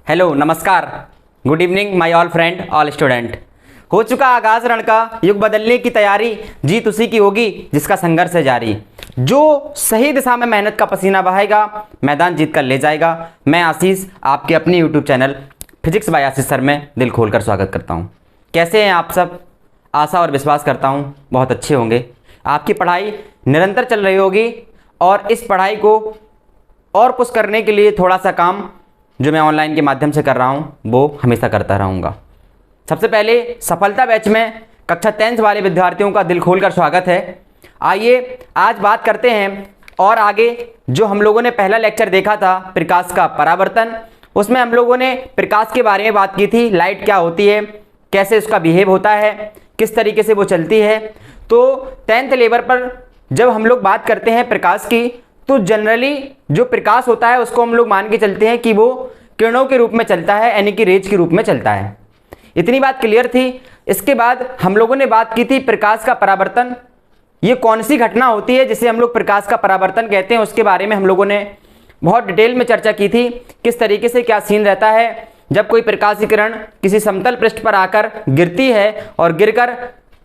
Hello, नमस्कार, good evening my all friend, all student. हो चुका आगाज रण का, युग बदलने की तैयारी, जीत उसी की होगी जिसका संघर्ष है जारी। जो सही दिशा में मेहनत का पसीना बहाएगा, मैदान जीत कर ले जाएगा। मैं आशीष आपके अपने यूट्यूब चैनल फिजिक्स बाय आशीष सर में दिल खोलकर स्वागत करता हूँ। कैसे हैं आप सब? आशा और विश्वास करता हूँ बहुत अच्छे होंगे। आपकी पढ़ाई निरंतर चल रही होगी और इस पढ़ाई को और पुश करने के लिए थोड़ा सा काम जो मैं ऑनलाइन के माध्यम से कर रहा हूँ वो हमेशा करता रहूँगा। सबसे पहले सफलता बैच में कक्षा 10th वाले विद्यार्थियों का दिल खोलकर स्वागत है। आइए आज बात करते हैं और आगे जो हम लोगों ने पहला लेक्चर देखा था प्रकाश का परावर्तन, उसमें हम लोगों ने प्रकाश के बारे में बात की थी। लाइट क्या होती है, कैसे उसका बिहेव होता है, किस तरीके से वो चलती है। तो 10th लेवल पर जब हम लोग बात करते हैं प्रकाश की, तो जनरली जो प्रकाश होता है उसको हम लोग मान के चलते हैं कि वो किरणों के रूप में चलता है, यानी कि रेज के रूप में चलता है। इतनी बात क्लियर थी। इसके बाद हम लोगों ने बात की थी प्रकाश का परावर्तन। ये कौन सी घटना होती है जिसे हम लोग प्रकाश का परावर्तन कहते हैं, उसके बारे में हम लोगों ने बहुत डिटेल में चर्चा की थी। किस तरीके से क्या सीन रहता है जब कोई प्रकाश की किरण किसी समतल पृष्ठ पर आकर गिरती है और गिरकर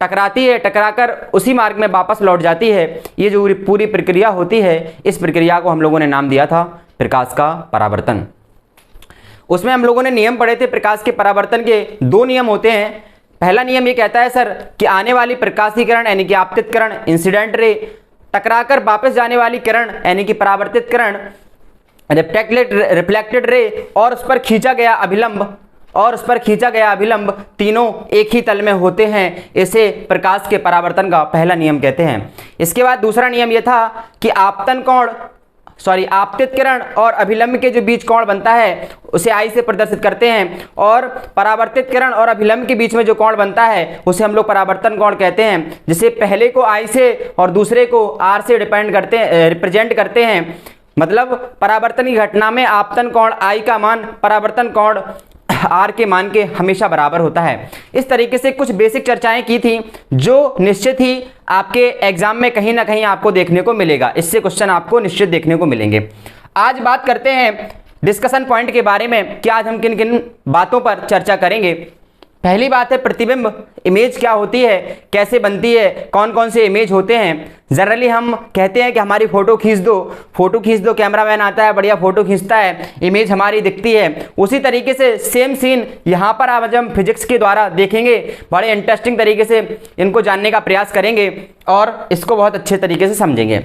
टकराती है, टकराकर उसी मार्ग में वापस लौट जाती है। ये जो पूरी प्रक्रिया होती है, इस प्रक्रिया को हम लोगों ने नाम दिया था प्रकाश का परावर्तन। उसमें हम लोगों ने नियम पढ़े थे। प्रकाश के परावर्तन के दो नियम होते हैं। पहला नियम ये कहता है सर कि आने वाली प्रकाश की किरण यानी कि आपतित किरण इंसिडेंट रे, टकराकर वापस जाने वाली किरण यानी कि परावर्तित किरण रिफ्लेक्टेड रे, और उस पर खींचा गया अभिलंब तीनों एक ही तल में होते हैं। इसे प्रकाश के परावर्तन का पहला नियम कहते हैं। इसके बाद दूसरा नियम यह था कि आपतित किरण और अभिलंब के जो बीच कोण बनता है उसे आई से प्रदर्शित करते हैं, और परावर्तित किरण और अभिलंब के बीच में जो कोण बनता है उसे हम लोग परावर्तन कोण कहते हैं, जिसे पहले को आई से और दूसरे को आर से रिप्रेजेंट करते हैं। मतलब परावर्तन की घटना में आपतन कोण आई का मान परावर्तन कोण आर के मान के हमेशा बराबर होता है। इस तरीके से कुछ बेसिक चर्चाएं की थी जो निश्चित ही आपके एग्जाम में कहीं ना कहीं आपको देखने को मिलेगा। इससे क्वेश्चन आपको निश्चित देखने को मिलेंगे। आज बात करते हैं डिस्कशन पॉइंट के बारे में कि आज हम किन किन बातों पर चर्चा करेंगे। पहली बात है प्रतिबिंब। इमेज क्या होती है, कैसे बनती है, कौन कौन से इमेज होते हैं। जनरली हम कहते हैं कि हमारी फोटो खींच दो, कैमरामैन आता है, बढ़िया फोटो खींचता है, इमेज हमारी दिखती है। उसी तरीके से सेम सीन यहाँ पर आज हम फिजिक्स के द्वारा देखेंगे। बड़े इंटरेस्टिंग तरीके से इनको जानने का प्रयास करेंगे और इसको बहुत अच्छे तरीके से समझेंगे।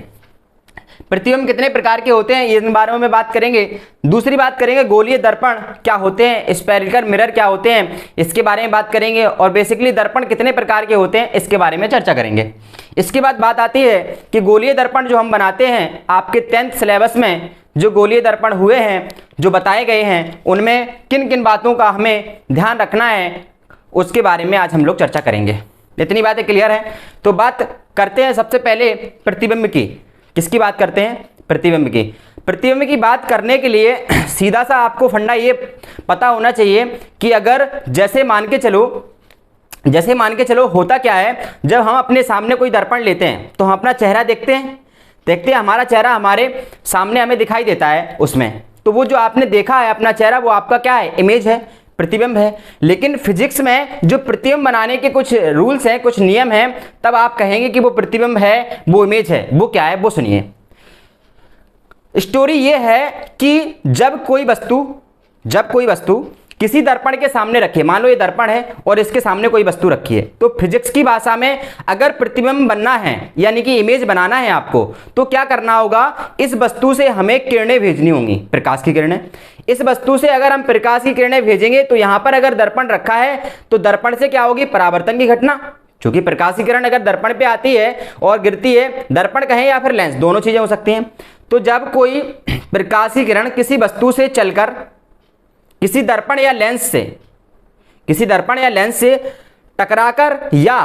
प्रतिबिंब कितने प्रकार के होते हैं, इन बारे में बात करेंगे। दूसरी बात करेंगे गोलीय दर्पण क्या होते हैं, स्फेरिकल मिरर क्या होते हैं, इसके बारे में बात करेंगे। और बेसिकली दर्पण कितने प्रकार के होते हैं इसके बारे में चर्चा करेंगे। इसके बाद बात आती है कि गोलीय दर्पण जो हम बनाते हैं, आपके 10th सिलेबस में जो गोलीय दर्पण हुए हैं, जो बताए गए हैं, उनमें किन किन बातों का हमें ध्यान रखना है उसके बारे में आज हम लोग चर्चा करेंगे। इतनी बातें क्लियर है तो बात करते हैं सबसे पहले प्रतिबिंब की। किसकी बात करते हैं? प्रतिबिंब की। प्रतिबिंब की बात करने के लिए सीधा सा आपको फंडा ये पता होना चाहिए कि अगर जैसे मान के चलो होता क्या है, जब हम अपने सामने कोई दर्पण लेते हैं तो हम अपना चेहरा देखते हैं, हमारा चेहरा हमारे सामने हमें दिखाई देता है उसमें। तो वो जो आपने देखा है अपना चेहरा, वो आपका क्या है? इमेज है, प्रतिबिंब है। लेकिन फिजिक्स में जो प्रतिबिंब बनाने के कुछ रूल्स हैं, कुछ नियम हैं, तब आप कहेंगे कि वो प्रतिबिंब है, वो इमेज है। वो क्या है वो सुनिए। स्टोरी ये है कि जब कोई वस्तु किसी दर्पण के सामने रखी है, मान लो ये दर्पण है और इसके सामने कोई वस्तु रखी है, तो फिजिक्स की भाषा में अगर प्रतिबिंब बनना है यानी कि इमेज बनाना है आपको, तो क्या करना होगा? इस वस्तु से हमें किरणें भेजनी होंगी, प्रकाश की किरणें। इस वस्तु से अगर हम प्रकाश की किरणें भेजेंगे तो यहां पर अगर दर्पण रखा है तो दर्पण से क्या होगी? परावर्तन की घटना। क्योंकि प्रकाश की किरण अगर दर्पण पे आती है और गिरती है, दर्पण कहें या फिर लेंस, दोनों चीजें हो सकती हैं। तो जब कोई प्रकाश की किरण किसी वस्तु से चलकर किसी दर्पण या लेंस से टकराकर या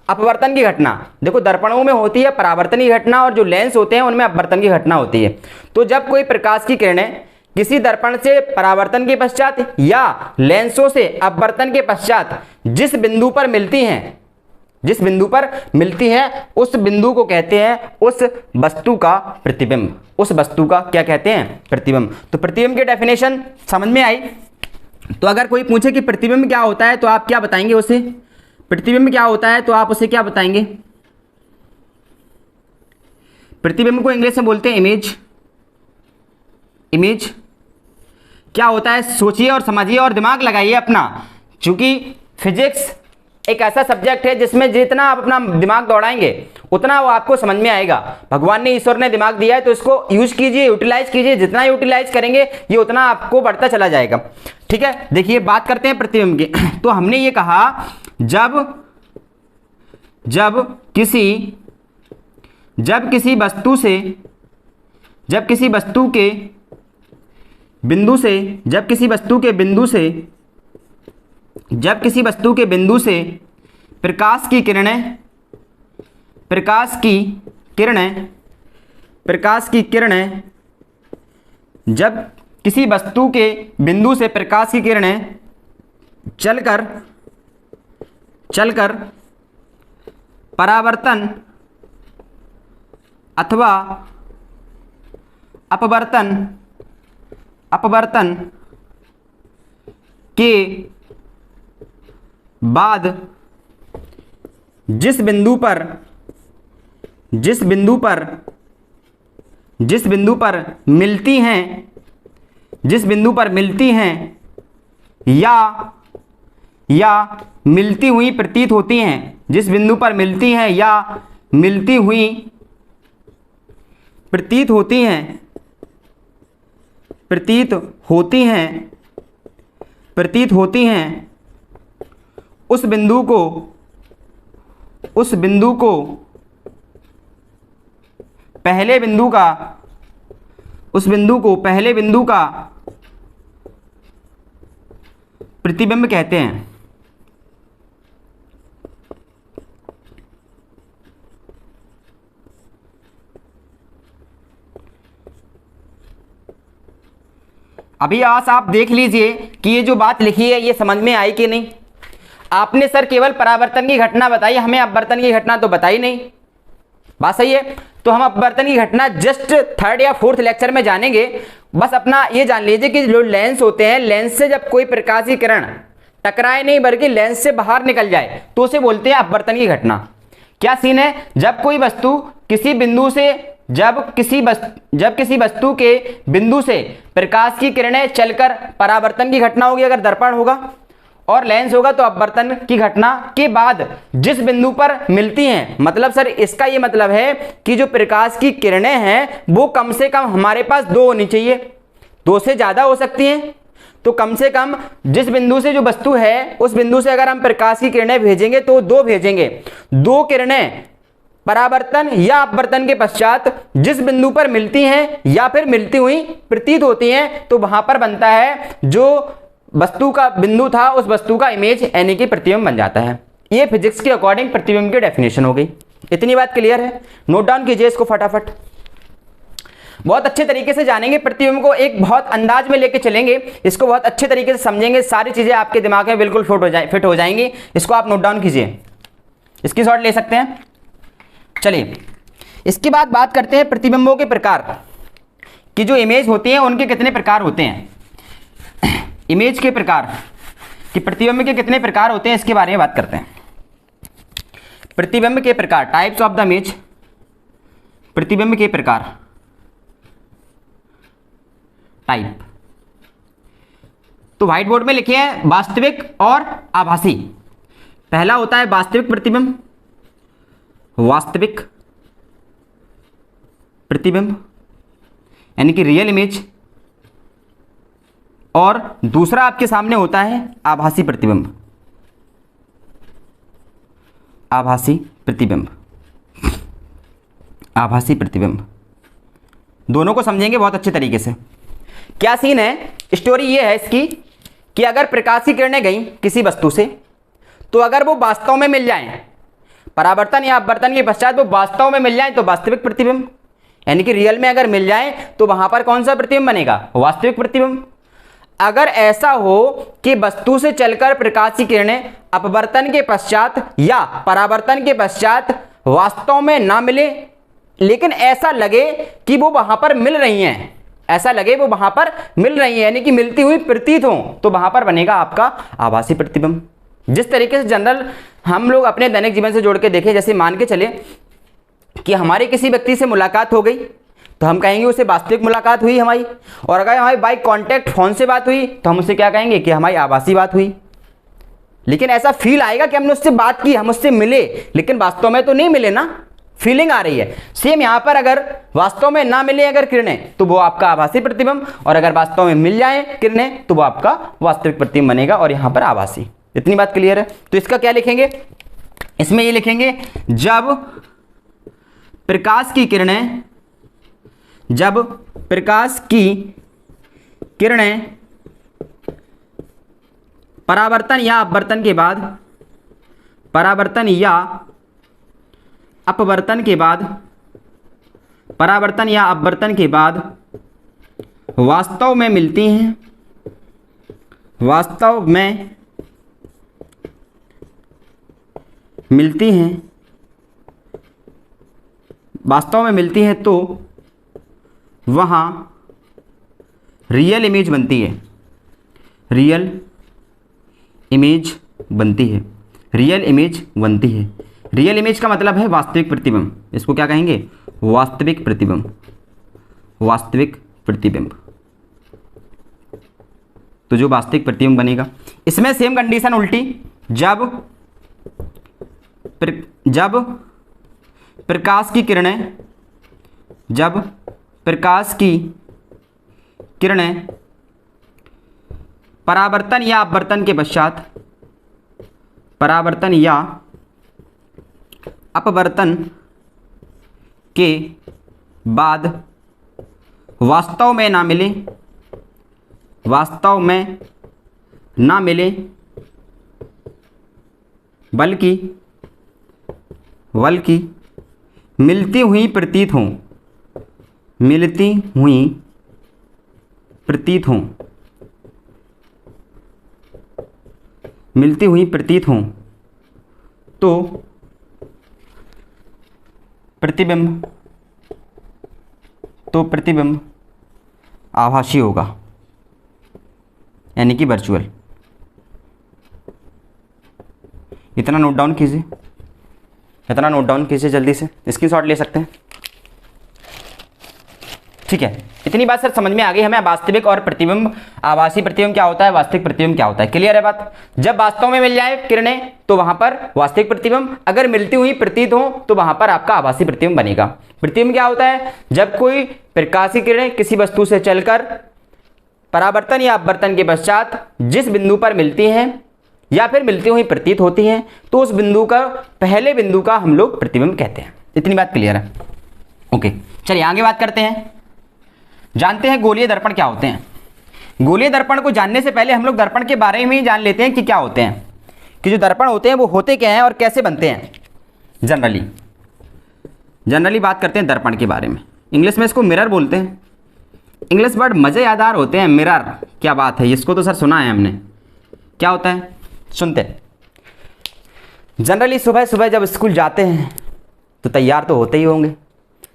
अपवर्तन की घटना, देखो दर्पणों में होती है परावर्तन की घटना और जो लेंस होते हैं उनमें अपवर्तन की घटना होती है। तो जब कोई प्रकाश की किरणें किसी दर्पण से परावर्तन के पश्चात या लेंसों से अपवर्तन के पश्चात जिस बिंदु पर मिलती हैं उस बिंदु को कहते हैं उस वस्तु का प्रतिबिंब। उस वस्तु का क्या कहते हैं? प्रतिबिंब। तो प्रतिबिंब की डेफिनेशन समझ में आई। तो अगर कोई पूछे कि प्रतिबिंब क्या होता है तो आप क्या बताएंगे उसे? प्रतिबिंब क्या होता है तो आप उसे क्या बताएंगे? प्रतिबिंब को इंग्लिश में बोलते हैं इमेज। इमेज क्या होता है? सोचिए और समझिए और दिमाग लगाइए अपना, क्योंकि फिजिक्स एक ऐसा सब्जेक्ट है जिसमें जितना आप अपना दिमाग दौड़ाएंगे उतना वो आपको समझ में आएगा। भगवान ने, ईश्वर ने दिमाग दिया है तो इसको यूज कीजिए, यूटिलाइज कीजिए। जितना यूटिलाइज करेंगे ये उतना आपको बढ़ता चला जाएगा। ठीक है, देखिए बात करते हैं प्रतिबिंब की। तो हमने ये कहा जब किसी वस्तु के बिंदु से प्रकाश की किरणें जब किसी वस्तु के बिंदु से प्रकाश की किरणें चलकर परावर्तन अथवा अपवर्तन के बाद जिस बिंदु पर मिलती हैं या मिलती हुई प्रतीत होती हैं, जिस बिंदु पर मिलती हैं या मिलती हुई प्रतीत होती हैं उस बिंदु को पहले बिंदु का प्रतिबिंब कहते हैं। अभी आज आप देख लीजिए कि ये जो बात लिखी है ये समझ में आई कि नहीं। आपने सर केवल परावर्तन की घटना बताई, हमें अपवर्तन की घटना तो बताई नहीं। बात सही है, तो हम अपवर्तन की घटना जस्ट 3rd या 4th लेक्चर में जानेंगे। बस अपना ये जान लीजिए कि जो लेंस होते हैं, लेंस से जब कोई प्रकाश की किरण टकराए नहीं बल्कि लेंस से बाहर निकल जाए तो उसे बोलते हैं अपवर्तन की घटना। क्या सीन है? जब कोई वस्तु किसी बिंदु से जब किसी वस्तु के बिंदु से प्रकाश की किरणें चलकर परावर्तन की घटना होगी, अगर दर्पण होगा और लेंस होगा तो अपवर्तन की घटना के बाद जिस बिंदु पर मिलती हैं। मतलब सर इसका ये मतलब है कि जो प्रकाश की किरणें हैं वो कम से कम हमारे पास 2 होनी चाहिए, 2 से ज़्यादा हो सकती हैं। तो कम से कम जिस बिंदु से जो वस्तु है उस बिंदु से अगर हम प्रकाश की किरणें भेजेंगे तो 2 भेजेंगे। 2 किरणें परावर्तन या अपवर्तन के पश्चात जिस बिंदु पर मिलती हैं या फिर मिलती हुई प्रतीत होती हैं तो वहां पर बनता है जो वस्तु का बिंदु था उस वस्तु का इमेज यानी कि प्रतिबिंब बन जाता है। ये फिजिक्स के अकॉर्डिंग प्रतिबिंब की डेफिनेशन हो गई। इतनी बात क्लियर है? नोट डाउन कीजिए इसको फटाफट। बहुत अच्छे तरीके से जानेंगे प्रतिबिंब को, एक बहुत अंदाज में लेके चलेंगे, इसको बहुत अच्छे तरीके से समझेंगे, सारी चीजें आपके दिमाग में बिल्कुल फिट हो जाएंगी। इसको आप नोट डाउन कीजिए, इसकी शॉट ले सकते हैं। चलिए इसके बाद बात करते हैं प्रतिबिंबों के प्रकार की। जो इमेज होती है उनके कितने प्रकार होते हैं, इमेज के प्रकार कि प्रतिबिंब के कितने प्रकार होते हैं इसके बारे में बात करते हैं। प्रतिबिंब के प्रकार, टाइप्स ऑफ द इमेज। प्रतिबिंब के प्रकार, टाइप। तो व्हाइट बोर्ड में लिखे हैं वास्तविक और आभासी। पहला होता है वास्तविक प्रतिबिंब, वास्तविक प्रतिबिंब यानी कि रियल इमेज, और दूसरा आपके सामने होता है आभासी प्रतिबिंब। आभासी प्रतिबिंब, आभासी प्रतिबिंब, दोनों को समझेंगे बहुत अच्छे तरीके से। क्या सीन है? स्टोरी ये है इसकी कि अगर प्रकाश की किरणें गई किसी वस्तु से तो अगर वो वास्तव में मिल जाएं, परावर्तन या अपवर्तन के पश्चात वो वास्तव में मिल जाएं तो वास्तविक प्रतिबिंब यानी कि रियल में अगर मिल जाएं तो वहां पर कौन सा प्रतिबिंब बनेगा? वास्तविक प्रतिबिंब। अगर ऐसा हो कि वस्तु से चलकर प्रकाश की किरणें अपवर्तन के पश्चात या परावर्तन के पश्चात वास्तव में ना मिले लेकिन ऐसा लगे कि वो वहां पर मिल रही हैं, ऐसा लगे वो वहां पर मिल रही है, यानी कि मिलती हुई प्रतीत हो, तो वहां पर बनेगा आपका आभासी प्रतिबिंब। जिस तरीके से जनरल हम लोग अपने दैनिक जीवन से जोड़ के देखें, जैसे मान के चले कि हमारे किसी व्यक्ति से मुलाकात हो गई, तो हम कहेंगे उसे वास्तविक मुलाकात हुई हमारी, और अगर हमारी बाई कॉन्टैक्ट फोन से बात हुई तो हम उससे क्या कहेंगे कि हमारी आभासी बात हुई। लेकिन ऐसा फील आएगा कि हमने उससे बात की, हम उससे मिले, लेकिन वास्तव में तो नहीं मिले ना, फीलिंग आ रही है। सेम यहां पर अगर वास्तव में ना मिले अगर किरणें, तो वो आपका आभासी प्रतिबिंब, और अगर वास्तव में मिल जाए किरणें तो वो आपका वास्तविक प्रतिबिंब बनेगा, और यहां पर आभासी। इतनी बात क्लियर है। तो इसका क्या लिखेंगे, इसमें ये लिखेंगे जब प्रकाश की किरणें, जब प्रकाश की किरणें परावर्तन या अपवर्तन के बाद, परावर्तन या अपवर्तन के बाद, परावर्तन या अपवर्तन के बाद वास्तव में मिलती हैं, वास्तव में मिलती हैं, वास्तव में मिलती हैं, तो वहाँ रियल इमेज बनती है, रियल इमेज बनती है, रियल इमेज बनती है। रियल इमेज का मतलब है वास्तविक प्रतिबिंब, इसको क्या कहेंगे, वास्तविक प्रतिबिंब, वास्तविक प्रतिबिंब। तो जो वास्तविक प्रतिबिंब बनेगा, इसमें सेम कंडीशन उल्टी, जब प्रकाश की किरणें, जब प्रकाश की किरणें परावर्तन या अपवर्तन के पश्चात, परावर्तन या अपवर्तन के बाद वास्तव में ना मिले, वास्तव में ना मिले, बल्कि मिलती हुई प्रतीत हों, मिलती हुई प्रतीत हों, मिलती हुई प्रतीत हों, तो प्रतिबिंब, तो प्रतिबिंब आभासी होगा, यानी कि वर्चुअल। इतना नोट डाउन कीजिए, इतना नोट डाउन कीजिए, जल्दी से स्क्रीनशॉट ले सकते हैं। ठीक है, इतनी बात सर समझ में आ गई हमें, वास्तविक और प्रतिबिंब, आभासी प्रतिबिंब क्या होता है, वास्तविक प्रतिबिंब क्या होता है। क्लियर है बात। जब वास्तव में मिल जाए किरणें तो वहां पर वास्तविक प्रतिबिंब, अगर मिलती हुई प्रतीत हो तो वहां पर आपका आभासी प्रतिबिंब बनेगा। प्रतिबिंब क्या होता है, जब कोई प्रकाश की किरणें किसी वस्तु से चलकर परावर्तन या अपवर्तन के पश्चात जिस बिंदु पर मिलती हैं या फिर मिलती हुई प्रतीत होती हैं, तो उस बिंदु का, पहले बिंदु का हम लोग प्रतिबिंब कहते हैं। इतनी बात क्लियर है। ओके, चलिए आगे बात करते हैं। जानते हैं गोलीय दर्पण क्या होते हैं। गोलीय दर्पण को जानने से पहले हम लोग दर्पण के बारे में ही जान लेते हैं कि क्या होते हैं, कि जो दर्पण होते हैं वो होते क्या हैं और कैसे बनते हैं। जनरली बात करते हैं दर्पण के बारे में। इंग्लिश में इसको मिरर बोलते हैं। इंग्लिश वर्ड मज़ेदार होते हैं, मिरर, क्या बात है, इसको तो सर सुना है हमने। क्या होता है सुनते हैं। जनरली सुबह सुबह जब स्कूल जाते हैं तो तैयार तो होते ही होंगे,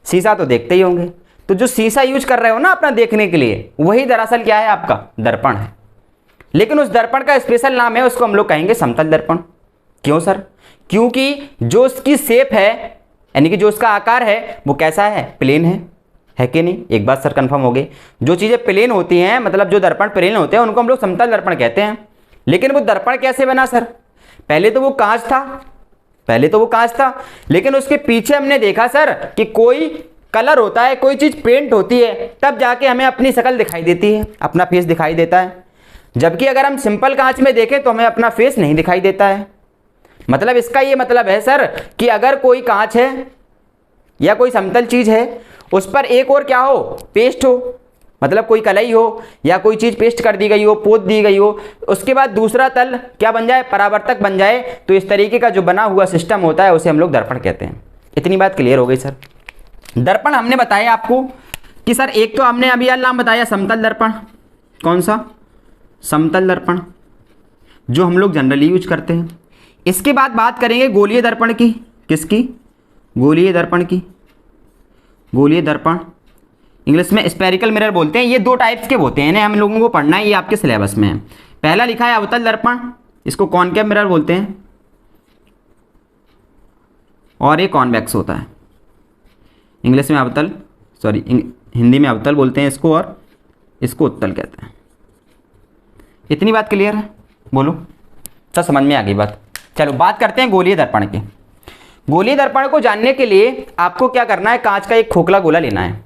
शीशा तो देखते ही होंगे। तो जो शीशा यूज कर रहे हो ना अपना देखने के लिए, वही दरअसल क्या है, आपका दर्पण है। लेकिन उस दर्पण का स्पेशल नाम है, उसको हम लोग कहेंगे समतल दर्पण। क्यों सर? क्योंकि जो उसकी शेप है, यानी कि जो उसका आकार है, वो कैसा है, प्लेन है कि नहीं। एक बात सर कंफर्म हो गई, जो चीज़ें प्लेन होती हैं, मतलब जो दर्पण प्लेन होते हैं, उनको हम लोग समतल दर्पण कहते हैं। लेकिन वो दर्पण कैसे बना सर? पहले तो वो कांच था, लेकिन उसके पीछे हमने देखा सर कि कोई कलर होता है, कोई चीज़ पेंट होती है, तब जाके हमें अपनी शक्ल दिखाई देती है, अपना फेस दिखाई देता है। जबकि अगर हम सिंपल कांच में देखें तो हमें अपना फेस नहीं दिखाई देता है। मतलब इसका ये मतलब है सर कि अगर कोई कांच है या कोई समतल चीज़ है, उस पर एक और क्या हो, पेस्ट हो, मतलब कोई कलई हो या कोई चीज़ पेस्ट कर दी गई हो, पोत दी गई हो, उसके बाद दूसरा तल क्या बन जाए, परावर्तक बन जाए। तो इस तरीके का जो बना हुआ सिस्टम होता है उसे हम लोग दर्पण कहते हैं। इतनी बात क्लियर हो गई सर। दर्पण हमने बताया आपको कि सर एक तो हमने अभी नाम बताया समतल दर्पण। कौन सा? समतल दर्पण, जो हम लोग जनरली यूज करते हैं। इसके बाद बात करेंगे गोलीय दर्पण की। किसकी? गोलीय दर्पण की। गोलीय दर्पण इंग्लिश में स्पेरिकल मिरर बोलते हैं। ये दो टाइप्स के होते हैं, इन्हें हम लोगों को पढ़ना है, ये आपके सिलेबस में है। पहला लिखा है अवतल दर्पण, इसको कॉनकेव मिरर बोलते हैं, और ये कॉन्वेक्स होता है। इंग्लिश में अवतल, हिंदी में अवतल बोलते हैं इसको, और इसको उत्तल कहते हैं। इतनी बात क्लियर है? बोलो, सब समझ में आ गई बात। चलो बात करते हैं गोलीय दर्पण की। गोलीय दर्पण को जानने के लिए आपको क्या करना है, कांच का एक खोखला गोला लेना है।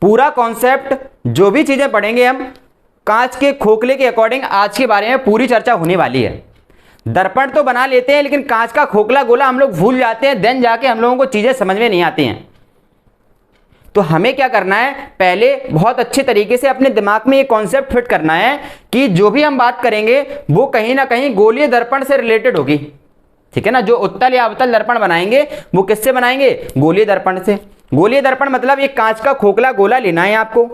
पूरा कॉन्सेप्ट, जो भी चीजें पढ़ेंगे हम कांच के खोखले के अकॉर्डिंग, आज के बारे में पूरी चर्चा होने वाली है। दर्पण तो बना लेते हैं, लेकिन कांच का खोखला गोला हम लोग भूल जाते हैं, देन जाके हम लोगों को चीजें समझ में नहीं आती हैं। तो हमें क्या करना है, पहले बहुत अच्छे तरीके से अपने दिमाग में ये कॉन्सेप्ट फिट करना है कि जो भी हम बात करेंगे वो कहीं ना कहीं गोलीय दर्पण से रिलेटेड होगी। ठीक है ना? जो उत्तल या अवतल दर्पण बनाएंगे वो किससे बनाएंगे? गोलीय दर्पण से। गोलीय दर्पण मतलब ये कांच का खोखला गोला लेना है आपको,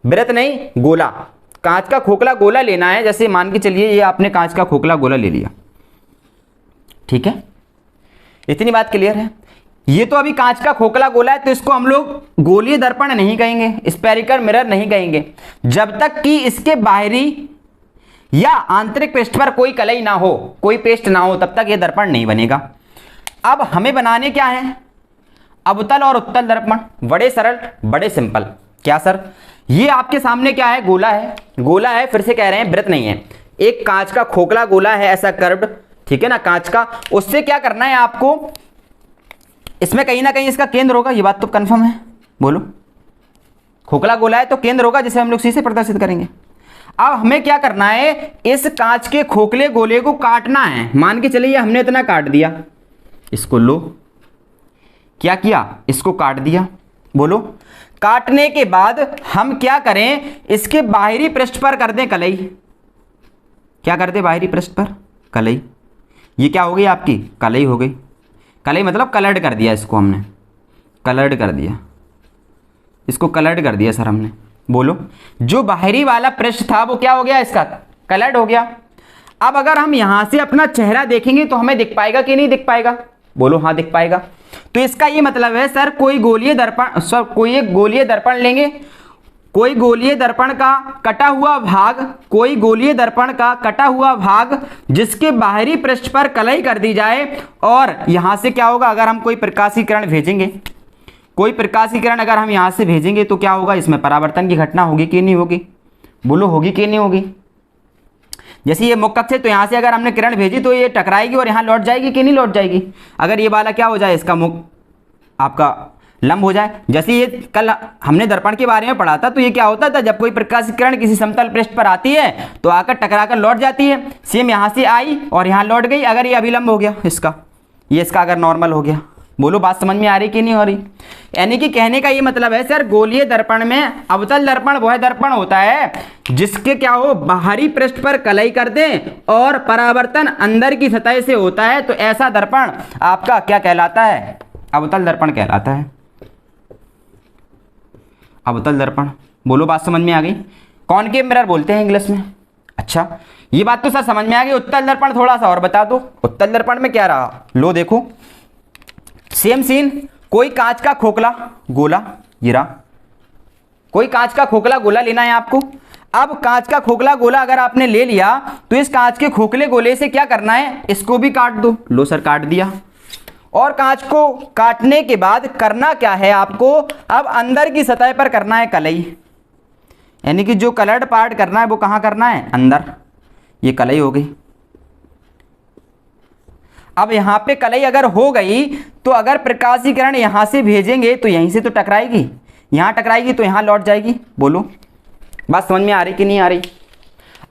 वृत्त नहीं, गोला। कांच का खोखला गोला लेना है। जैसे मान के चलिए ये आपने कांच का खोखला गोला ले लिया, ठीक है, इतनी बात क्लियर है। ये तो अभी कांच का खोखला गोला है, तो इसको हम लोग गोलीय दर्पण नहीं कहेंगे, स्पेरिकल मिरर नहीं कहेंगे, जब तक कि इसके बाहरी या आंतरिक पृष्ठ पर कोई कलई ना हो, कोई पेस्ट ना हो, तब तक ये दर्पण नहीं बनेगा। अब हमें बनाने क्या है? अवतल और उत्तल दर्पण। बड़े सरल, बड़े सिंपल। क्या सर? ये आपके सामने क्या है? गोला है। गोला है, फिर से कह रहे हैं, वृत्त नहीं है, एक कांच का खोखला गोला है, ऐसा कर्व्ड, ठीक है ना, कांच का। उससे क्या करना है आपको, इसमें कहीं ना कहीं इसका केंद्र होगा, ये बात तो कंफर्म है। बोलो, खोखला गोला है तो केंद्र होगा, जिसे हम लोग सी से प्रदर्शित करेंगे। अब हमें क्या करना है, इस कांच के खोखले गोले को काटना है। मान के चलिए हमने इतना काट दिया, इसको लो, क्या किया, इसको काट दिया। बोलो, काटने के बाद हम क्या करें, इसके बाहरी पृष्ठ पर कर दें कलई। क्या कर दें? बाहरी पृष्ठ पर कलई। ये क्या हो गई आपकी? कलई हो गई। कलई मतलब कलर्ड कर दिया, इसको हमने कलर्ड कर दिया, इसको कलर्ड कर दिया सर हमने। बोलो, जो बाहरी वाला पृष्ठ था वो क्या हो गया? इसका कलर्ड हो गया। अब अगर हम यहां से अपना चेहरा देखेंगे तो हमें दिख पाएगा कि नहीं दिख पाएगा? बोलो, हाँ दिख पाएगा। तो इसका ये मतलब है सर, कोई गोलीय दर्पण, सर कोई एक गोलीय दर्पण लेंगे, कोई गोलीय दर्पण का कटा हुआ भाग, कोई गोलीय दर्पण का कटा हुआ भाग जिसके बाहरी पृष्ठ पर कलई कर दी जाए, और यहां से क्या होगा, अगर हम कोई प्रकाशीय किरण भेजेंगे, कोई प्रकाशीय किरण अगर हम यहां से भेजेंगे तो क्या होगा, इसमें परावर्तन की घटना होगी कि नहीं होगी? बोलो, होगी कि नहीं होगी? जैसे ये मुख्य अक्ष है, तो यहां से अगर हमने किरण भेजी तो ये टकराएगी और यहां लौट जाएगी कि नहीं लौट जाएगी? अगर ये वाला क्या हो जाए, इसका मुख आपका लंब हो जाए। जैसे ये कल हमने दर्पण के बारे में पढ़ा था, तो ये क्या होता था, जब कोई प्रकाश किरण किसी समतल पृष्ठ पर आती है तो आकर टकराकर लौट जाती है। सेम यहां से आई और यहां लौट गई। अगर ये अभिलंब हो गया इसका, ये इसका अगर नॉर्मल हो गया। बोलो, बात समझ में आ रही कि नहीं हो रही? यानी कि कहने का ये मतलब है सर, गोलीय दर्पण में अवतल दर्पण वह दर्पण होता है जिसके क्या हो, बाहरी पृष्ठ पर कलई कर दें और परावर्तन अंदर की सतह से होता है। तो ऐसा दर्पण आपका क्या कहलाता है? अवतल दर्पण कहलाता है, अवतल दर्पण। बोलो, बात समझ में आ गई? कॉनकेव मिरर बोलते हैं इंग्लिश में। अच्छा, ये बात तो सर समझ में आ गई। उत्तल दर्पण थोड़ा सा और बता दो। उत्तल दर्पण में क्या रहा, लो देखो, सेम सीन। कोई कांच का खोखला गोला, ये रहा, कोई कांच का खोखला गोला लेना है आपको। अब कांच का खोखला गोला अगर आपने ले लिया तो इस कांच के खोखले गोले से क्या करना है, इसको भी काट दो। लो सर, काट दिया। और कांच को काटने के बाद करना क्या है आपको, अब अंदर की सतह पर करना है कलई। यानी कि जो कलर्ड पार्ट करना है वो कहाँ करना है, अंदर। ये कलई हो गई। अब यहाँ पे कलई अगर हो गई तो अगर प्रकाशीय किरण यहाँ से भेजेंगे तो यहीं से तो टकराएगी, यहाँ टकराएगी तो यहाँ लौट जाएगी। बोलो, बात समझ में आ रही कि नहीं आ रही?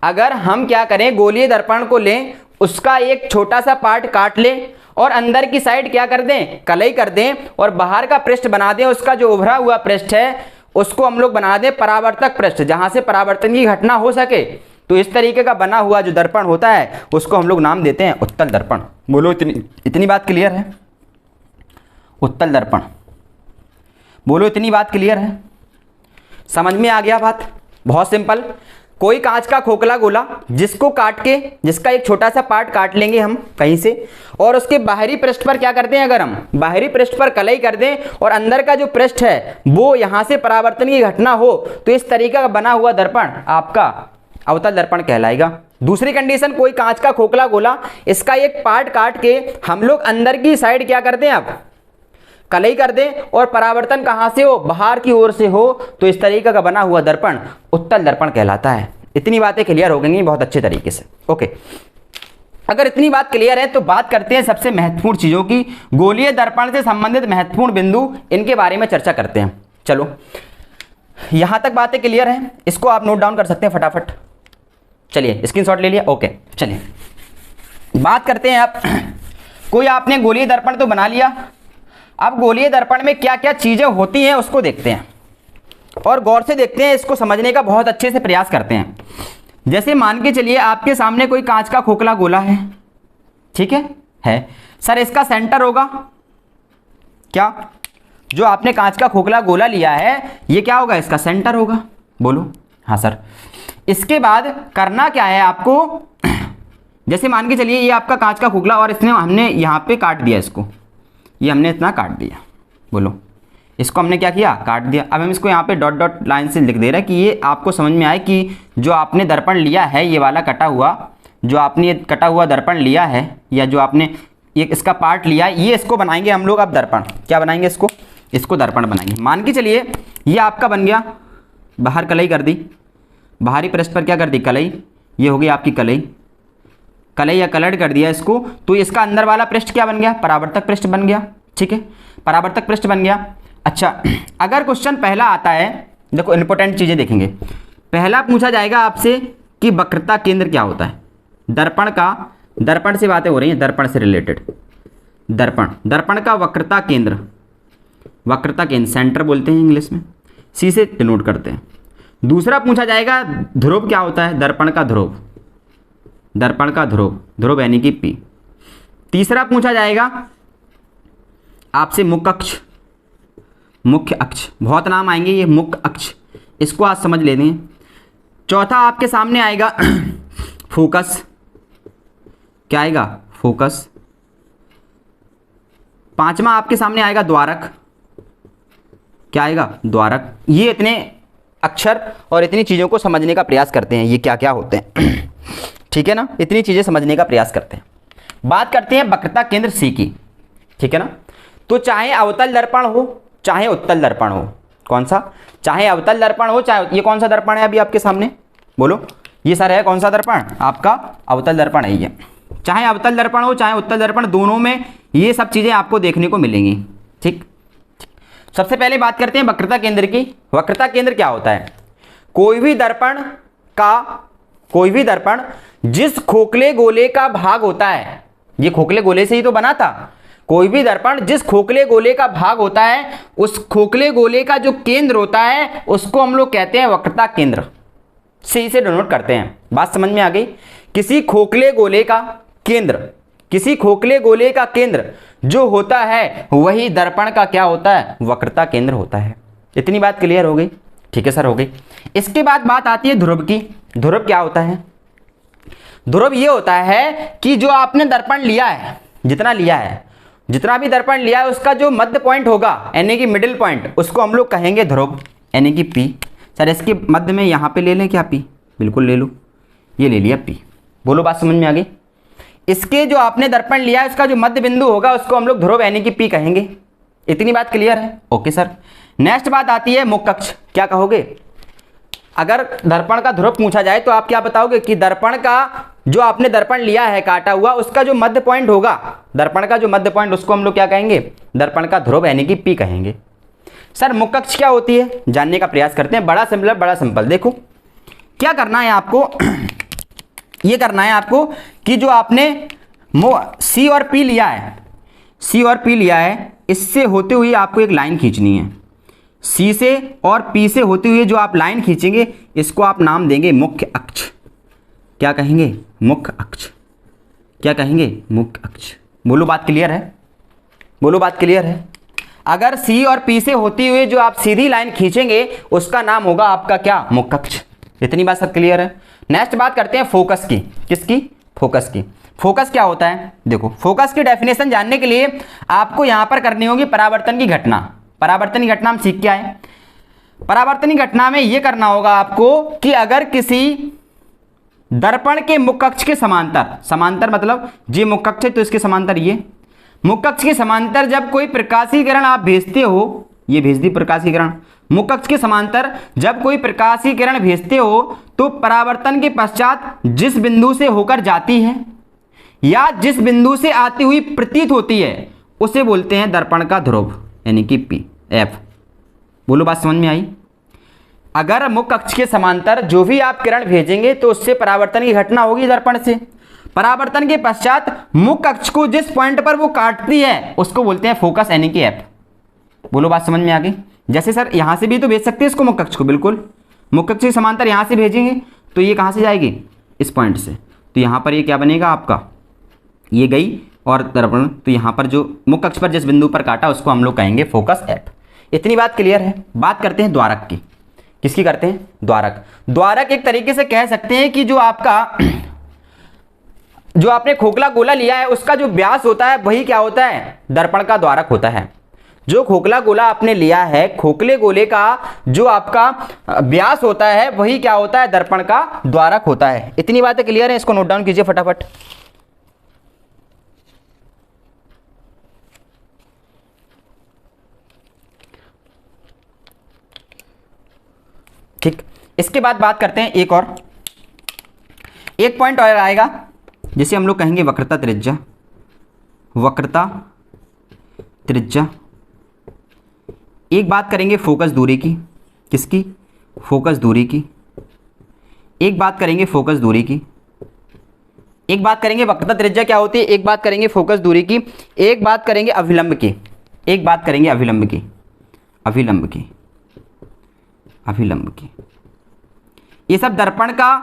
अगर हम क्या करें, गोलीय दर्पण को लें, उसका एक छोटा सा पार्ट काट लें और अंदर की साइड क्या कर दें, कलई कर दें, और बाहर का पृष्ठ बना दें, उसका जो उभरा हुआ पृष्ठ है उसको हम लोग बना दें परावर्तक पृष्ठ, जहां से परावर्तन की घटना हो सके। तो इस तरीके का बना हुआ जो दर्पण होता है उसको हम लोग नाम देते हैं उत्तल दर्पण। बोलो, इतनी बात क्लियर है? उत्तल दर्पण। बोलो, इतनी बात क्लियर है? समझ में आ गया बात? बहुत सिंपल। कोई कांच का खोखला गोला जिसको काट के, जिसका एक छोटा सा पार्ट काट लेंगे हम कहीं से, और उसके बाहरी पृष्ठ पर क्या करते हैं, अगर हम बाहरी पृष्ठ पर कलई कर दें और अंदर का जो पृष्ठ है वो यहां से परावर्तन की घटना हो, तो इस तरीके का बना हुआ दर्पण आपका अवतल दर्पण कहलाएगा। दूसरी कंडीशन, कोई कांच का खोखला गोला, इसका एक पार्ट काट के हम लोग अंदर की साइड क्या करते हैं, अब कलई कर दें और परावर्तन कहां से हो, बाहर की ओर से हो, तो इस तरीके का बना हुआ दर्पण उत्तल दर्पण कहलाता है। इतनी बातें क्लियर हो गई बहुत अच्छे तरीके से। ओके, अगर इतनी बात क्लियर है तो बात करते हैं सबसे महत्वपूर्ण चीजों की, गोलीय दर्पण से संबंधित महत्वपूर्ण बिंदु, इनके बारे में चर्चा करते हैं। चलो, यहां तक बातें क्लियर हैं, इसको आप नोट डाउन कर सकते हैं फटाफट। चलिए, स्क्रीनशॉट ले लिया। ओके, चलिए बात करते हैं। अब कोई आपने गोलीय दर्पण तो बना लिया, अब गोलीय दर्पण में क्या क्या चीजें होती हैं उसको देखते हैं और गौर से देखते हैं, इसको समझने का बहुत अच्छे से प्रयास करते हैं। जैसे मान के चलिए आपके सामने कोई कांच का खोखला गोला है, ठीक है सर, इसका सेंटर होगा क्या, जो आपने कांच का खोखला गोला लिया है ये क्या होगा, इसका सेंटर होगा, बोलो हाँ सर। इसके बाद करना क्या है आपको, जैसे मान के चलिए ये आपका कांच का खोखला और इसने हमने यहाँ पे काट दिया, इसको ये हमने इतना काट दिया, बोलो इसको हमने क्या किया, काट दिया। अब हम इसको यहाँ पे डॉट डॉट लाइन से लिख दे रहे हैं कि ये आपको समझ में आए कि जो आपने दर्पण लिया है, ये वाला कटा हुआ, जो आपने ये कटा हुआ दर्पण लिया है, या जो आपने ये इसका पार्ट लिया है, ये इसको बनाएंगे हम लोग अब दर्पण। क्या बनाएंगे इसको दर्पण बनाएंगे। मान के चलिए ये आपका बन गया, बाहर कलई कर दी, बाहरी पृष्ठ पर क्या कर दी, कलई, ये हो गई आपकी कलई या कलर्ड कर दिया इसको, तो इसका अंदर वाला पृष्ठ क्या बन गया, परावर्तक पृष्ठ बन गया, ठीक है, परावर्तक पृष्ठ बन गया। अच्छा, अगर क्वेश्चन पहला आता है, देखो इंपॉर्टेंट चीजें देखेंगे, पहला पूछा जाएगा आपसे कि वक्रता केंद्र क्या होता है, दर्पण से बातें हो रही हैं, दर्पण से रिलेटेड, दर्पण का वक्रता केंद्र सेंटर बोलते हैं इंग्लिश में, सी से डिनोट करते हैं। दूसरा पूछा जाएगा ध्रुव क्या होता है, दर्पण का ध्रुव यानी कि पी। तीसरा पूछा जाएगा आपसे मुख्य अक्ष, बहुत नाम आएंगे ये मुख्य अक्ष, इसको आज समझ लेते हैं। चौथा आपके सामने आएगा फोकस, क्या आएगा, फोकस। पांचवा आपके सामने आएगा द्वारक, क्या आएगा, द्वारक। ये इतने अक्षर और इतनी चीज़ों को समझने का प्रयास करते हैं, ये क्या क्या होते हैं ठीक है ना, इतनी चीज़ें समझने का प्रयास करते हैं। बात करते हैं वक्रता केंद्र सी की, ठीक है ना। तो चाहे अवतल दर्पण हो चाहे उत्तल दर्पण हो, कौन सा, चाहे अवतल दर्पण हो चाहे, ये कौन सा दर्पण है अभी आपके सामने, बोलो, ये सर है कौन सा दर्पण, आपका अवतल दर्पण है ये। चाहे अवतल दर्पण हो चाहे उत्तल दर्पण, दोनों में ये सब चीज़ें आपको देखने को मिलेंगी, ठीक। सबसे पहले बात करते हैं वक्रता केंद्र की। वक्रता केंद्र क्या होता है, कोई भी दर्पण जिस खोखले गोले का भाग होता है, ये खोखले गोले से ही तो बना था, कोई भी दर्पण जिस खोखले गोले का भाग होता है, उस खोखले गोले का जो केंद्र होता है उसको हम लोग कहते हैं वक्रता केंद्र, से इसे डिनोट करते हैं। बात समझ में आ गई। किसी खोखले गोले का केंद्र जो होता है वही दर्पण का क्या होता है, वक्रता केंद्र होता है। इतनी बात क्लियर हो गई, ठीक है सर, हो गई। इसके बाद बात आती है ध्रुव की। ध्रुव क्या होता है, ध्रुव ये होता है कि जो आपने दर्पण लिया है, जितना भी दर्पण लिया है उसका जो मध्य पॉइंट होगा यानी कि मिडिल पॉइंट, उसको हम लोग कहेंगे ध्रुव यानी कि पी। सर इसके मध्य में यहाँ पे ले लें क्या, पी, बिल्कुल ले लो, ये ले लिया पी, बोलो बात समझ में आ गई। इसके जो आपने दर्पण लिया है उसका जो मध्य बिंदु होगा उसको हम लोग ध्रुव यानी कि पी कहेंगे। इतनी बात क्लियर है, ओके सर। नेक्स्ट बात आती है मुख्य अक्ष। क्या कहोगे, अगर दर्पण का ध्रुव पूछा जाए तो आप क्या बताओगे कि दर्पण का जो आपने दर्पण लिया है काटा हुआ, उसका जो मध्य पॉइंट होगा, दर्पण का जो मध्य पॉइंट, उसको हम लोग क्या कहेंगे, दर्पण का ध्रुव यानी कि पी कहेंगे। सर मुख्य अक्ष क्या होती है, जानने का प्रयास करते हैं। बड़ा सिंपल, देखो क्या करना है आपको ये करना है आपको कि जो आपने सी और पी लिया है, इससे होते हुए आपको एक लाइन खींचनी है। सी से और पी से होते हुए जो आप लाइन खींचेंगे इसको आप नाम देंगे मुख्य अक्ष। क्या कहेंगे, मुख्य अक्ष। क्या कहेंगे, मुख्य अक्ष। बोलो बात क्लियर है, अगर सी और पी से होती हुए जो आप सीधी लाइन खींचेंगे उसका नाम होगा आपका क्या, मुख्य अक्ष। इतनी बात सब क्लियर है। नेक्स्ट बात करते हैं फोकस की। किसकी? फोकस की। फोकस क्या होता है? देखो, फोकस की डेफिनेशन जानने के लिए आपको यहां पर करनी होगी परावर्तन की घटना। परावर्तन की घटना हम सीख के आए। परावर्तन की घटना में यह करना होगा आपको कि अगर किसी दर्पण के मुख्य अक्ष के समांतर, समांतर मतलब ये मुख्य अक्ष है तो इसके समांतर ये मुख्य अक्ष के समांतर जब कोई प्रकाशीय किरण आप भेजते हो, ये भेज दी प्रकाशीय किरण, मुख्य अक्ष के समांतर जब कोई प्रकाशीय किरण भेजते हो तो परावर्तन के पश्चात जिस बिंदु से होकर जाती है या जिस बिंदु से आती हुई प्रतीत होती है उसे बोलते हैं दर्पण का ध्रुव, यानी कि पी एफ। बोलो बात समझ में आई? अगर मुख्य अक्ष के समांतर जो भी आप किरण भेजेंगे तो उससे परावर्तन की घटना होगी दर्पण से। परावर्तन के पश्चात मुख्य अक्ष को जिस पॉइंट पर वो काटती है उसको बोलते हैं फोकस, यानी कि एफ। बोलो बात समझ में आ गई? जैसे सर यहां से भी तो भेज सकते हैं इसको मुख्य अक्ष को, बिल्कुल मुख्य अक्ष के समांतर यहां से भेजेंगे तो ये कहां से जाएगी? इस पॉइंट से। तो यहां पर ये क्या बनेगा आपका? ये गई और दर्पण, तो यहां पर जो मुख्य अक्ष पर जिस बिंदु पर काटा उसको हम लोग कहेंगे फोकस एफ। इतनी बात क्लियर है। बात करते हैं द्वारक की। किसकी करते हैं? द्वारक। द्वारक एक तरीके से कह सकते हैं कि जो आपका जो आपने खोखला गोला लिया है उसका जो व्यास होता है वही क्या होता है? दर्पण का द्वारक होता है। जो खोखला गोला आपने लिया है, खोखले गोले का जो आपका व्यास होता है वही क्या होता है? दर्पण का द्वारक होता है। इतनी बातें क्लियर है? इसको नोट डाउन कीजिए फटाफट। ठीक, इसके बाद बात करते हैं एक और, एक पॉइंट और आएगा जिसे हम लोग कहेंगे वक्रता त्रिज्या। वक्रता त्रिज्या। एक बात करेंगे फोकस दूरी की। किसकी? फोकस दूरी की। एक बात करेंगे फोकस दूरी की। एक बात करेंगे वक्रता त्रिज्या क्या होती है, एक बात करेंगे फोकस दूरी की, एक बात करेंगे अभिलंब की, एक बात करेंगे अभिलंब की, अभिलंब की, अभिलंब की। ये सब दर्पण का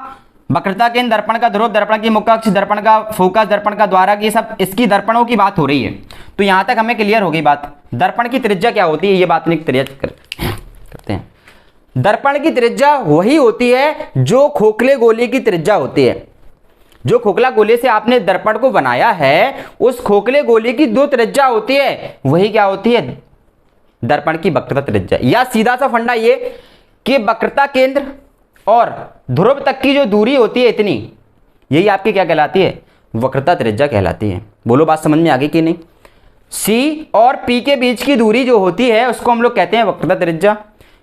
वक्रता केंद्र, दर्पण का ध्रुव, दर्पण की मुख्य अक्ष, दर्पण का फोकस, दर्पण का द्वारक, ये सब इसकी दर्पणों की बात हो रही है। तो यहां तक हमें क्लियर हो गई बात। दर्पण की त्रिज्या क्या होती है ये बात नहीं करते हैं। दर्पण की त्रिज्या वही होती है जो खोखले गोले की त्रिज्या होती है। जो खोखला गोले से आपने दर्पण को बनाया है उस खोखले गोले की दो त्रिज्या होती है, वही क्या होती है? दर्पण की वक्रता त्रिज्या। या सीधा सा फंडा ये कि वक्रता केंद्र और ध्रुव तक की जो दूरी होती है इतनी, यही आपकी क्या कहलाती है? वक्रता त्रिज्या कहलाती है। बोलो बात समझ में आ गई कि नहीं? सी और पी के बीच की दूरी जो होती है उसको हम लोग कहते हैं वक्रता त्रिज्या,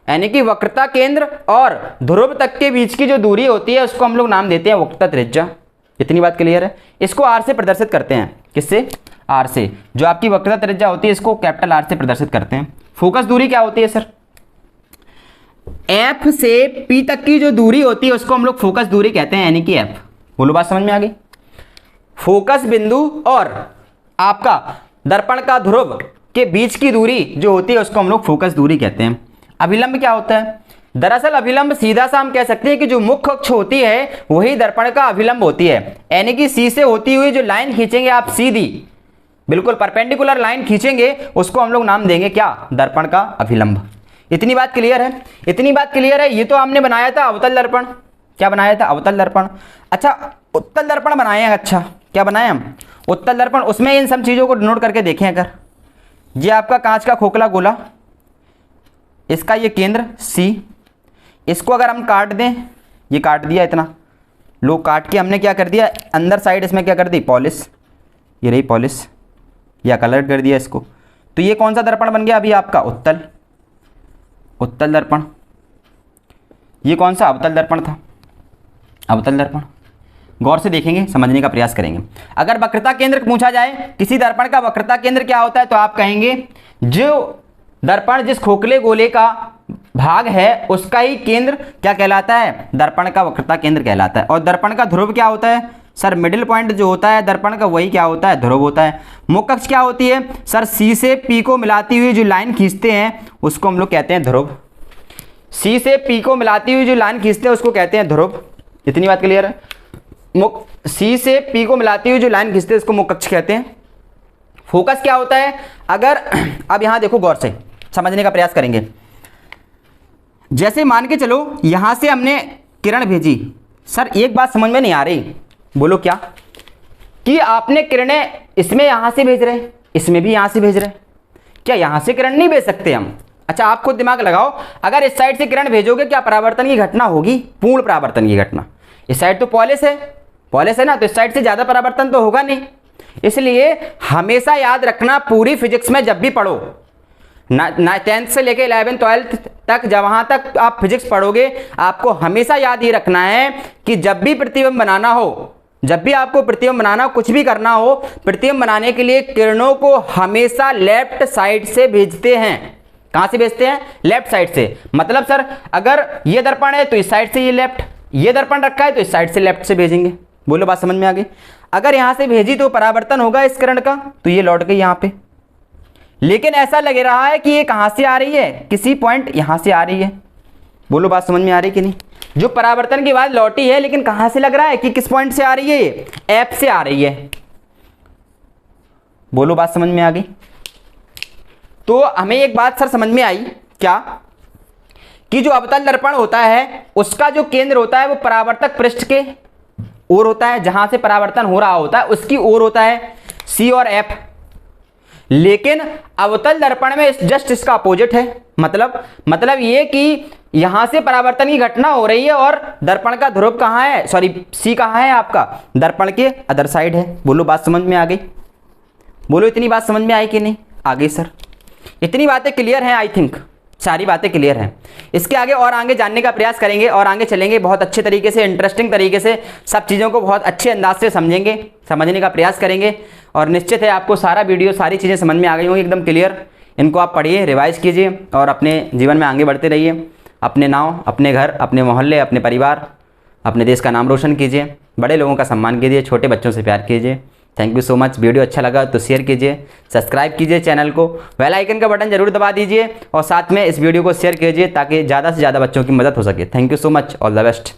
यानी कि वक्रता केंद्र और ध्रुव तक के बीच की जो दूरी होती है उसको हम लोग नाम देते हैं वक्रता त्रिज्या। इतनी बात क्लियर है? इसको आर से प्रदर्शित करते हैं। किससे? आर से। जो आपकी वक्रता त्रिज्या होती है इसको कैपिटल आर से प्रदर्शित करते हैं। फोकस दूरी क्या होती है सर? एफ से पी तक की जो दूरी होती है उसको हम लोग फोकस दूरी कहते हैं, यानी कि एफ। बोलो बात समझ में आ गई? फोकस बिंदु और आपका दर्पण का ध्रुव के बीच की दूरी जो होती है उसको हम लोग फोकस दूरी कहते हैं। अभिलंब क्या होता है? दरअसल अभिलंब सीधा सा हम कह सकते हैं कि जो मुख्य अक्ष होती है वही दर्पण का अभिलंब होती है, यानी कि सी से होती हुई जो लाइन खींचेंगे आप, सीधी बिल्कुल परपेंडिकुलर लाइन खींचेंगे, उसको हम लोग नाम देंगे क्या? दर्पण का अभिलंब। इतनी बात क्लियर है? इतनी बात क्लियर है? ये तो हमने बनाया था अवतल दर्पण। क्या बनाया था? अवतल दर्पण। अच्छा, उत्तल दर्पण बनाए हैं। अच्छा, क्या बनाए हम? उत्तल दर्पण। उसमें इन सब चीज़ों को नोट करके देखें। अगर ये आपका कांच का खोखला गोला, इसका ये केंद्र सी, इसको अगर हम काट दें, ये काट दिया इतना, लो काट के हमने क्या कर दिया अंदर साइड, इसमें क्या कर दी? पॉलिश। ये रही पॉलिश, या कलर कर दिया इसको। तो ये कौन सा दर्पण बन गया अभी आपका? उत्तल, उत्तल दर्पण। ये कौन सा? अवतल दर्पण था, अवतल दर्पण। गौर से देखेंगे, समझने का प्रयास करेंगे। अगर वक्रता केंद्र पूछा जाए किसी दर्पण का वक्रता केंद्र क्या होता है तो आप कहेंगे जो दर्पण जिस खोखले गोले का भाग है उसका ही केंद्र क्या कहलाता है? दर्पण का वक्रता केंद्र कहलाता है। और दर्पण का ध्रुव क्या होता है सर? मिडिल पॉइंट जो होता है दर्पण का वही क्या होता है? ध्रुव होता है। मुख्य अक्ष क्या होती है सर? सी से पी को मिलाती हुई जो लाइन खींचते हैं उसको हम लोग कहते हैं ध्रुव। सी से पी को मिलाती हुई जो लाइन खींचते हैं उसको कहते हैं ध्रुव। इतनी बात क्लियर है? सी से पी को मिलाती हुई जो लाइन खींचते हैं उसको मुख्य अक्ष कहते हैं। फोकस क्या होता है? अगर अब यहां देखो, गौर से समझने का प्रयास करेंगे। जैसे मान के चलो यहां से हमने किरण भेजी। सर एक बात समझ में नहीं आ रही, बोलो क्या? कि आपने किरणें इसमें यहां से भेज रहे, इसमें भी यहां से भेज रहे, क्या यहां से किरण नहीं भेज सकते हम? अच्छा आप खुद दिमाग लगाओ, अगर इस साइड से किरण भेजोगे क्या परावर्तन की घटना होगी? पूर्ण परावर्तन की घटना। इस साइड तो पॉलिस है ना, तो इस साइड से ज्यादा परावर्तन तो होगा नहीं। इसलिए हमेशा याद रखना, पूरी फिजिक्स में जब भी पढ़ो ना 10th से लेके 11th 12th तक, जहां तक आप फिजिक्स पढ़ोगे, आपको हमेशा याद ये रखना है कि जब भी प्रतिबिंब बनाना हो, जब भी आपको प्रतिबिंब बनाना हो, कुछ भी करना हो, प्रतिबिंब बनाने के लिए किरणों को हमेशा लेफ्ट साइड से भेजते हैं। कहां से भेजते हैं? लेफ्ट साइड से। मतलब सर अगर ये दर्पण है तो इस साइड से ये लेफ्ट, ये दर्पण रखा है तो इस साइड से लेफ्ट से भेजेंगे। बोलो बात समझ में आ गई? अगर यहां से भेजी तो परावर्तन होगा इस किरण का, तो ये लौट गई यहां पे। लेकिन ऐसा लग रहा है कि ये कहां से आ रही है? किसी पॉइंट यहां से आ रही है। बोलो बात समझ में आ रही कि नहीं? जो परावर्तन के बाद लौटी है, लेकिन कहां से लग रहा है कि किस पॉइंट से आ रही है? ये एफ से आ रही है। बोलो बात समझ में आ गई? तो हमें एक बात सर समझ में आई क्या, कि जो अवतल दर्पण होता है उसका जो केंद्र होता है वो परावर्तक पृष्ठ के ओर होता है, जहां से परावर्तन हो रहा होता है उसकी ओर होता है, सी और एफ। लेकिन अवतल दर्पण में जस्ट इसका अपोजिट है। मतलब ये कि यहां से परावर्तन की घटना हो रही है और दर्पण का ध्रुव कहां है, सॉरी सी कहां है आपका? दर्पण के अदर साइड है। बोलो बात समझ में आ गई? बोलो इतनी बात समझ में आई कि नहीं? आ गई सर? इतनी बातें क्लियर हैं? आई थिंक सारी बातें क्लियर हैं। इसके आगे और आगे जानने का प्रयास करेंगे और आगे चलेंगे, बहुत अच्छे तरीके से, इंटरेस्टिंग तरीके से सब चीज़ों को बहुत अच्छे अंदाज से समझेंगे, समझने का प्रयास करेंगे। और निश्चित है आपको सारा वीडियो, सारी चीज़ें समझ में आ गई होंगी एकदम क्लियर। इनको आप पढ़िए, रिवाइज कीजिए और अपने जीवन में आगे बढ़ते रहिए। अपने नाम, अपने घर, अपने मोहल्ले, अपने परिवार, अपने देश का नाम रोशन कीजिए। बड़े लोगों का सम्मान कीजिए, छोटे बच्चों से प्यार कीजिए। Thank you so much. Video अच्छा लगा तो शेयर कीजिए, सब्सक्राइब कीजिए चैनल को, बेल आइकन का बटन जरूर दबा दीजिए और साथ में इस वीडियो को शेयर कीजिए ताकि ज़्यादा से ज़्यादा बच्चों की मदद हो सके। Thank you so much. All the best.